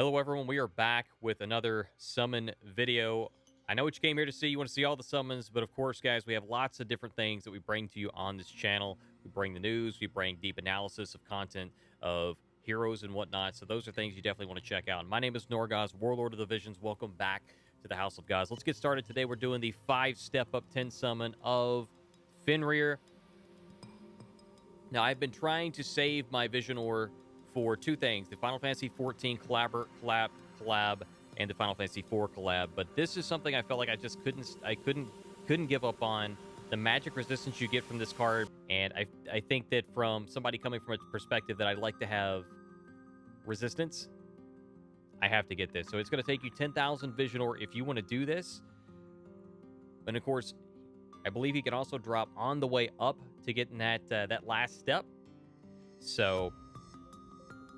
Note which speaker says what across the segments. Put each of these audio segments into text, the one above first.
Speaker 1: Hello, everyone. We are back with another summon video. I know what you came here to see. You want to see all the summons, but of course, guys, we have lots of different things that we bring to you on this channel. We bring the news, we bring deep analysis of content of heroes and whatnot. So those are things you definitely want to check out. My name is Norgoz, Warlord of the Visions. Welcome back to the House of Gods. Let's get started. Today, we're doing the 5-step up 10 summon of Fenrir. Now, I've been trying to save my Vision Ore for two things: the Final Fantasy 14 collab, and the Final Fantasy 4 collab. But this is something I felt like I just couldn't give up on. The magic resistance you get from this card, and I think that from somebody coming from a perspective that I'd like to have resistance, I have to get this. So it's going to take you 10,000 Vision Ore if you want to do this. And of course, I believe he can also drop on the way up to get in that last step. So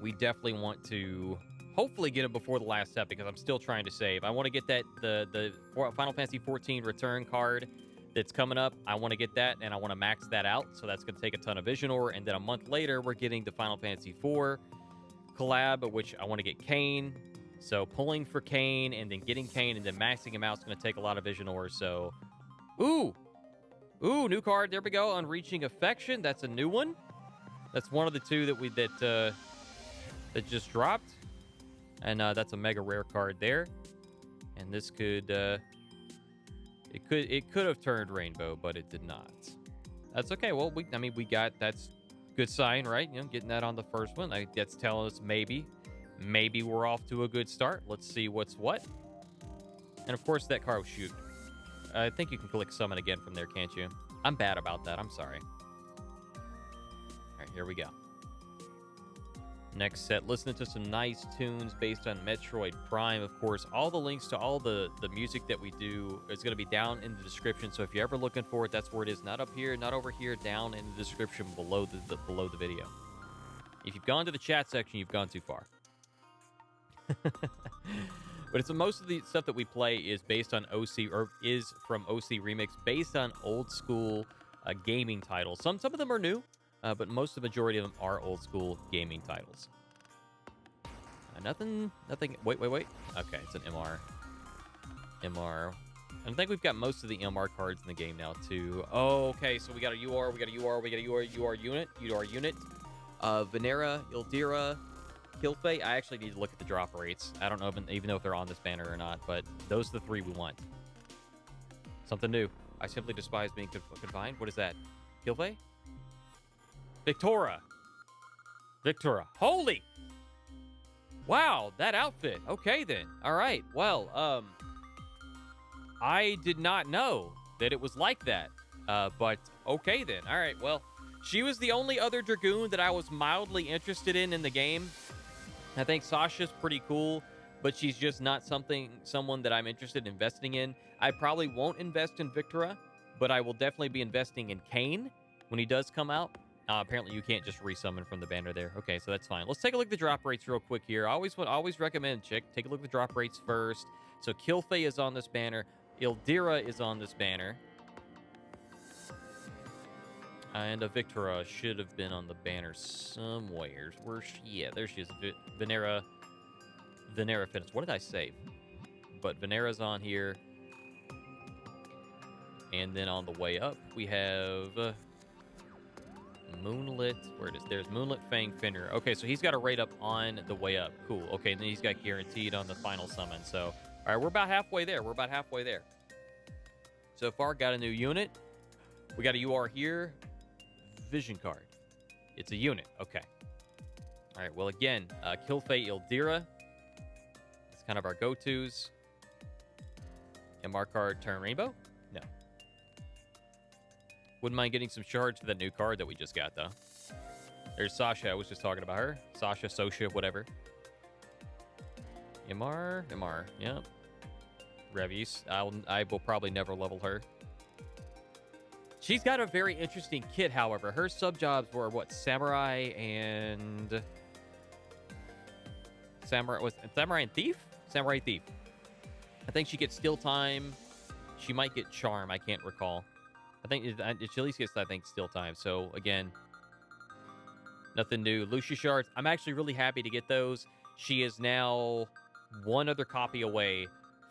Speaker 1: we definitely want to hopefully get it before the last step, because I'm still trying to save. I want to get that the Final Fantasy 14 return card that's coming up. I want to get that, and I want to max that out. So that's going to take a ton of Vision Ore. And then a month later, we're getting the Final Fantasy 4 collab, which I want to get Kain. So pulling for Kain and then getting Kain and then maxing him out is going to take a lot of Vision Ore. So, ooh, new card. There we go. Unreaching Affection. That's a new one. That's one of the two that just dropped, and that's a mega rare card there. And this could it could have turned rainbow, but it did not. That's okay. Well, we got, that's good sign, right? You know, getting that on the first one, that's telling us maybe we're off to a good start. Let's see what's what. And of course, that card, shoot, I think you can click summon again from there, can't you? I'm bad about that. I'm sorry. All right, here we go. Next set, listening to some nice tunes based on Metroid Prime. Of course, all the links to all the music that we do is going to be down in the description. So if you're ever looking for it, that's where it is. Not up here, not over here, down in the description below below the video. If you've gone to the chat section, you've gone too far. But it's most of the stuff that we play is based on OC, or is from OC Remix, based on old school gaming titles. Some of them are new. But most of the majority of them are old school gaming titles. Nothing. Wait. Okay, it's an MR. And I think we've got most of the MR cards in the game now too. Oh, okay. So we got a UR, UR unit. Venera, Ildira, Kilfei. I actually need to look at the drop rates. I don't know even know if they're on this banner or not. But those are the three we want. Something new. I simply despise being confined. What is that? Kilfei? Victora. Holy! Wow, that outfit. Okay, then. All right. Well, I did not know that it was like that. But okay, then. All right, well, she was the only other Dragoon that I was mildly interested in the game. I think Sasha's pretty cool, but she's just not someone that I'm interested in investing in. I probably won't invest in Victora, but I will definitely be investing in Kain when he does come out. Apparently, you can't just resummon from the banner there. Okay, so that's fine. Let's take a look at the drop rates real quick here. I always recommend take a look at the drop rates first. So Kilfei is on this banner. Ildira is on this banner. And a Victora should have been on the banner somewhere. Yeah, there she is. Venera Fitness. What did I say? But Venera's on here. And then on the way up, we have Moonlit. Where it is? There's Moonlit Fang Fenrir. Okay, so he's got a rate up on the way up. Cool. Okay, and then he's got guaranteed on the final summon. So, all right, we're about halfway there. So far, got a new unit. We got a UR here. Vision card. It's a unit. Okay. All right, well, again, Kilfei Ildira. It's kind of our go-tos. MR card, turn rainbow? No. Wouldn't mind getting some shards for that new card that we just got, though. There's Sasha. I was just talking about her. Sosha, whatever. MR. Yep. Revis. I will probably never level her. She's got a very interesting kit, however. Her sub-jobs were, what, Samurai and... Samurai and Thief? Samurai Thief. I think she gets Steal Time. She might get Charm. I can't recall. I think she at least gets, Steal Time. So, again, nothing new. Lucia Shards. I'm actually really happy to get those. she is now one other copy away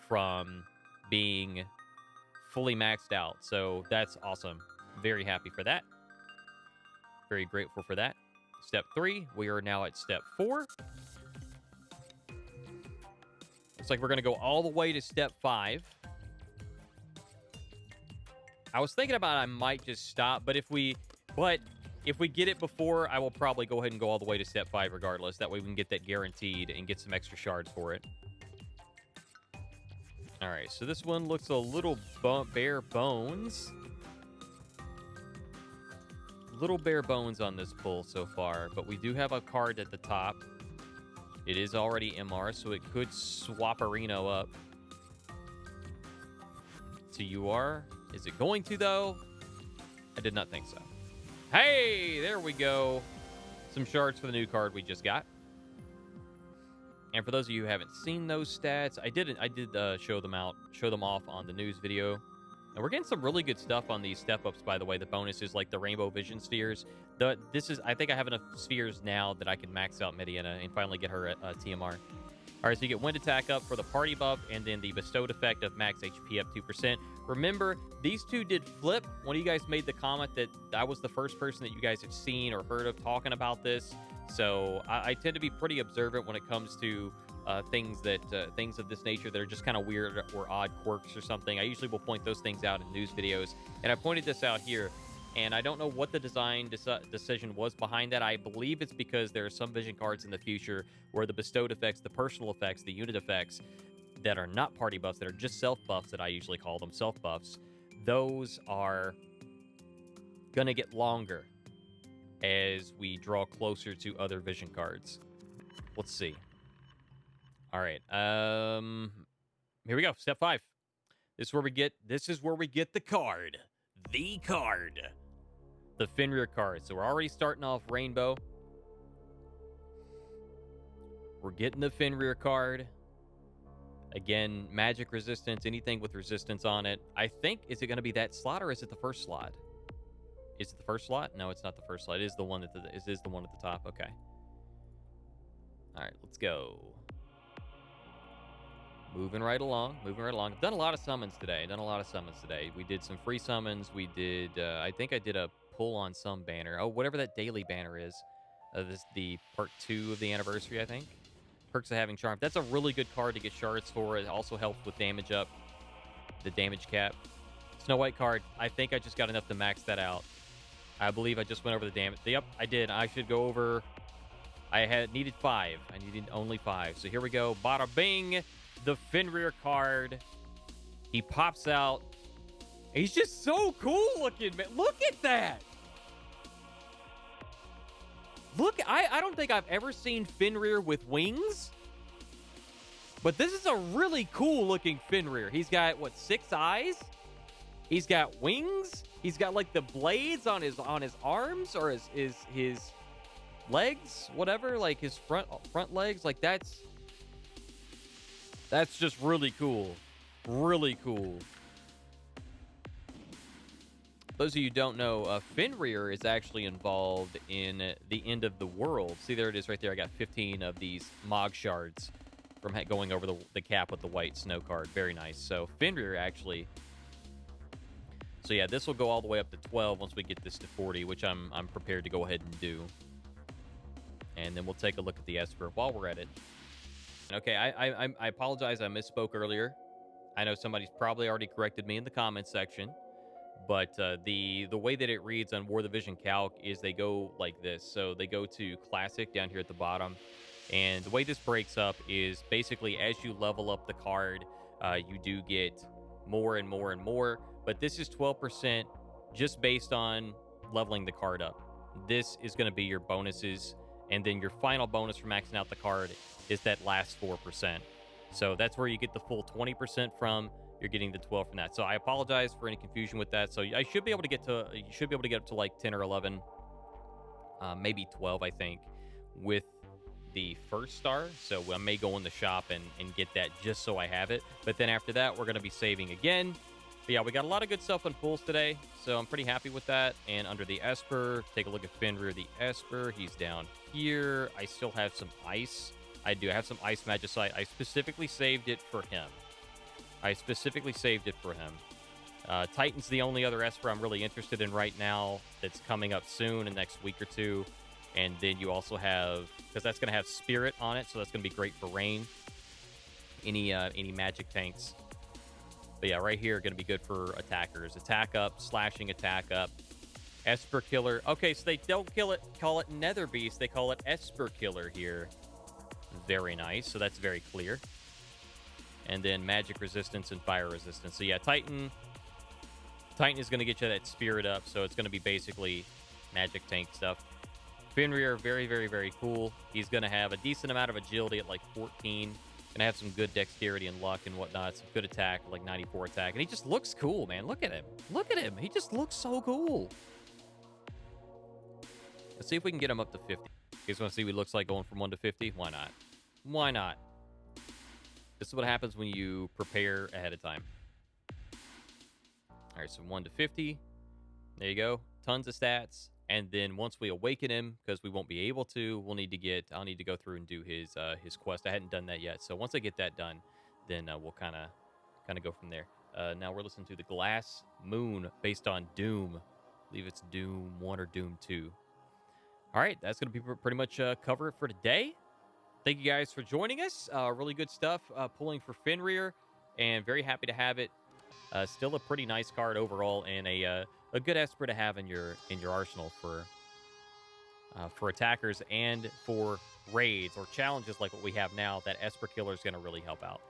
Speaker 1: from being fully maxed out. So that's awesome. Very happy for that. Very grateful for that. Step 3, we are now at step 4. Looks like we're going to go all the way to step 5. I was thinking about I might just stop, but if we get it before, I will probably go ahead and go all the way to step 5 regardless. That way we can get that guaranteed and get some extra shards for it. All right, so this one looks a little bare bones. Little bare bones on this pull so far, but we do have a card at the top. It is already MR, so it could swap Reno up to UR. Is it going to, though? I did not think so. Hey, there we go. Some shards for the new card we just got. And for those of you who haven't seen those stats, I did show them off on the news video. And we're getting some really good stuff on these step-ups, by the way. The bonuses, like the Rainbow Vision spheres. I think I have enough spheres now that I can max out Mediana and finally get her at TMR. All right, so you get Wind Attack up for the party buff, and then the bestowed effect of max HP up 2%. Remember, these two did flip. One of you guys made the comment that I was the first person that you guys have seen or heard of talking about this. So I tend to be pretty observant when it comes to things of this nature that are just kind of weird or odd quirks or something. I usually will point those things out in news videos, and I pointed this out here. And I don't know what the design decision was behind that. I believe it's because there are some vision cards in the future where the bestowed effects, the personal effects, the unit effects that are not party buffs, that are just self buffs, that I usually call them self buffs, those are going to get longer as we draw closer to other vision cards. Let's see. All right. Here we go. Step 5. This is where we get the card. The card. The Fenrir card. So we're already starting off rainbow. We're getting the Fenrir card. Again, magic resistance, anything with resistance on it. I think, is it going to be that slot or is it the first slot? Is it the first slot? No, it's not the first slot. It is the one at the top. Okay. All right, let's go. Moving right along. I've done a lot of summons today. We did some free summons. We did, I think I did a pull on some banner. Oh, whatever that daily banner is. This the part 2 of the anniversary, I think. Perks of having charm. That's a really good card to get shards for. It also helps with damage up. The damage cap. Snow White card. I think I just got enough to max that out. I believe I just went over the damage. Yep, I did. I should go over. I needed 5. I needed only 5. So here we go. Bada bing. The Fenrir card. He pops out. He's just so cool looking, man. Look at that. Look, I don't think I've ever seen Fenrir with wings. But this is a really cool looking Fenrir. He's got, what, 6 eyes? He's got wings. He's got, like, the blades on his arms or his legs, whatever, like his front legs. Like, that's just really cool. Really cool. Those of you who don't know, Fenrir is actually involved in the end of the world. See, there it is right there. I got 15 of these Mog shards from going over the cap with the white snow card. Very nice. So Fenrir actually... So yeah, this will go all the way up to 12 once we get this to 40, which I'm prepared to go ahead and do. And then we'll take a look at the Esper while we're at it. Okay, I apologize. I misspoke earlier. I know somebody's probably already corrected me in the comments section. But the way that it reads on War the Vision Calc is they go like this. So they go to Classic down here at the bottom. And the way this breaks up is basically as you level up the card, you do get more and more and more. But this is 12% just based on leveling the card up. This is going to be your bonuses. And then your final bonus for maxing out the card is that last 4%. So that's where you get the full 20% from. You're getting the 12 from that. So I apologize for any confusion with that. So I should be able to get to, you should be able to get up to like 10 or 11, maybe 12, I think, with the first star. So I may go in the shop and get that just so I have it. But then after that, we're going to be saving again. But yeah, we got a lot of good stuff on pulls today. So I'm pretty happy with that. And under the Esper, take a look at Fenrir the Esper. He's down here. I still have some ice I do. I have some Ice Magicite. I specifically saved it for him. Titan's the only other Esper I'm really interested in right now that's coming up soon in the next week or two. And then you also have, because that's going to have Spirit on it, so that's going to be great for rain. Any magic tanks. But yeah, right here, going to be good for attackers. Attack up, slashing attack up. Esper Killer. Okay, so they don't call it Nether Beast. They call it Esper Killer here. Very nice. So that's very clear. And then magic resistance and fire resistance. So yeah, Titan is going to get you that spirit up. So it's going to be basically magic tank stuff. Fenrir, very, very, very cool. He's going to have a decent amount of agility at like 14. Going to have some good dexterity and luck and whatnot. Some good attack, like 94 attack. And he just looks cool, man. Look at him. Look at him. He just looks so cool. Let's see if we can get him up to 50. You guys want to see what he looks like going from 1 to 50? Why not? Why not? This is what happens when you prepare ahead of time. All right, so 1 to 50. There you go. Tons of stats. And then once we awaken him, because we won't be able to, I'll need to go through and do his quest. I hadn't done that yet. So once I get that done, then we'll kind of go from there. Now we're listening to The Glass Moon based on Doom. I believe it's Doom 1 or Doom 2. All right, that's going to be pretty much cover it for today. Thank you guys for joining us. Really good stuff pulling for Fenrir, and very happy to have it. Still a pretty nice card overall, and a good Esper to have in your arsenal for attackers and for raids or challenges like what we have now. That Esper Killer is going to really help out.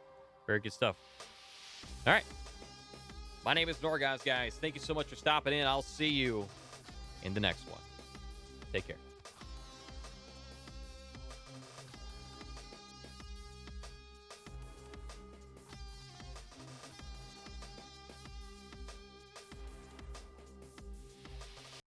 Speaker 1: Very good stuff. All right. My name is Norgoz, guys. Thank you so much for stopping in. I'll see you in the next one. Take care.